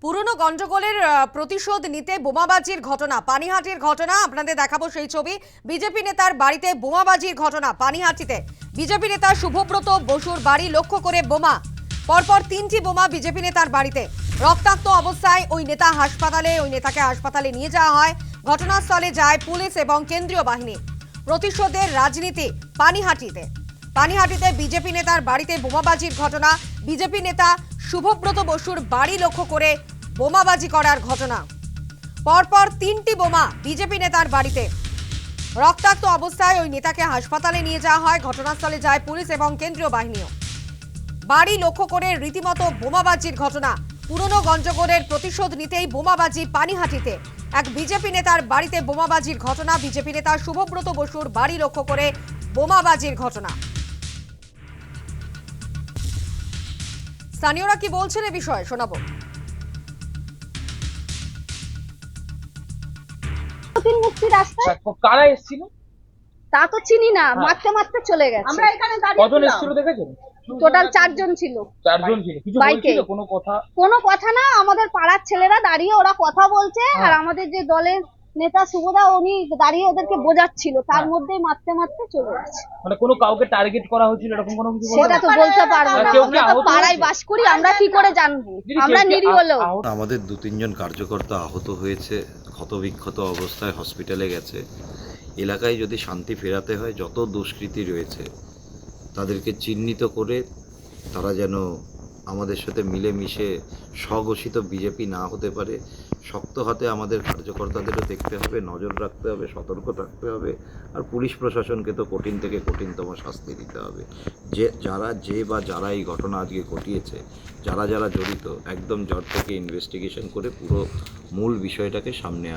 পুরনো গন্ডগোলের প্রতিশোধ নিতে বোমাবাজির ঘটনা, পানিহাটির ঘটনা আপনাদের দেখাবো সেই ছবি। বিজেপি নেতার বাড়িতে বোমাবাজির ঘটনা পানিহাটিতে। বিজেপি নেতা শুভব্রত বসুর বাড়ি লক্ষ্য করে বোমা, পরপর 3টি বোমা বিজেপি নেতার বাড়িতে। রক্তাক্ত অবস্থায় ওই নেতাকে হাসপাতালে নিয়ে যাওয়া হয়। ঘটনাস্থলে যায় পুলিশ এবং কেন্দ্রীয় বাহিনী। প্রতিশোধের রাজনীতি পানিহাটিতে বিজেপি নেতার বাড়িতে বোমাবাজির ঘটনা। বিজেপি নেতা শুভব্রত বসুর বাড়ি লক্ষ্য করে বোমাবাজি করার ঘটনা। পরপর 3টি বোমা বিজেপি নেতার বাড়িতে। রক্তাক্ত অবস্থায় ওই নেতাকে হাসপাতালে নিয়ে যাওয়া হয়। ঘটনাস্থলে যায় পুলিশ এবং কেন্দ্রীয় বাহিনীও। বাড়ি লক্ষ্য করে রীতিমতো বোমাবাজির ঘটনা। পুরনো গন্ডগোলের প্রতিশোধ নিতেই বোমাবাজি পানিহাটিতে। এক বিজেপি নেতার বাড়িতে বোমাবাজির ঘটনা। বিজেপি নেতা শুভব্রত বসুর বাড়ি লক্ষ্য করে বোমাবাজির ঘটনা। স্থানীয়রা কি বলছেন এ বিষয়ে শোনাবো। মুক্তি রাস্তায় কারা এসেছিল? তা তো চিনি না, মারতে মারতে চলে গেছে। আমরা এখানে কজন দাঁড়িয়ে এসেছিল দেখেছেন? টোটাল 4 জন ছিল। 4 জন ছিল। কিছু বাইকে। বলছিল কোনো কথা? কোনো কথা না, আমাদের পাড়ার ছেলেরা দাঁড়িয়ে ওরা কথা বলছে, আর আমাদের যে দলের নেতা শুভদা উনি দাঁড়িয়ে ওদেরকে বোঝাচ্ছিল, তার মধ্যেই মারতে মারতে চলে গেছে। মানে কোনো কাউকে টার্গেট করা হয়েছিল এরকম কোনো কিছু বলতে সেটা তো বলতে পারবো না, কেউ কি আমরা তো আহত পাড়ায় হয়েছে? বাস করি, আমরা কি করে জানবো? দিদি, আমরা কেউ কি নিরীহ লোক। আমাদের 2-3 জন কার্যকর্তা আহত হয়েছে, ক্ষতবিক্ষত অবস্থায় হসপিটালে গেছে। এলাকায় যদি শান্তি ফেরাতে হয়, যত দুষ্কৃতী রয়েছে তাদেরকে চিহ্নিত করে তারা যেন আমাদের সাথে মিলেমিশে স্বঘোষিত বিজেপি না হতে পারে, শক্ত হাতে আমাদের কার্যকর্তাদেরও দেখতে হবে, নজর রাখতে হবে, সতর্ক থাকতে হবে। আর পুলিশ প্রশাসনকে তো কঠিন থেকে কঠিনতম শাস্তি দিতে হবে। যারা এই ঘটনা আজকে ঘটিয়েছে, যারা জড়িত, একদম জট থেকে ইনভেস্টিগেশন করে পুরো মূল বিষয়টাকে সামনে আনা।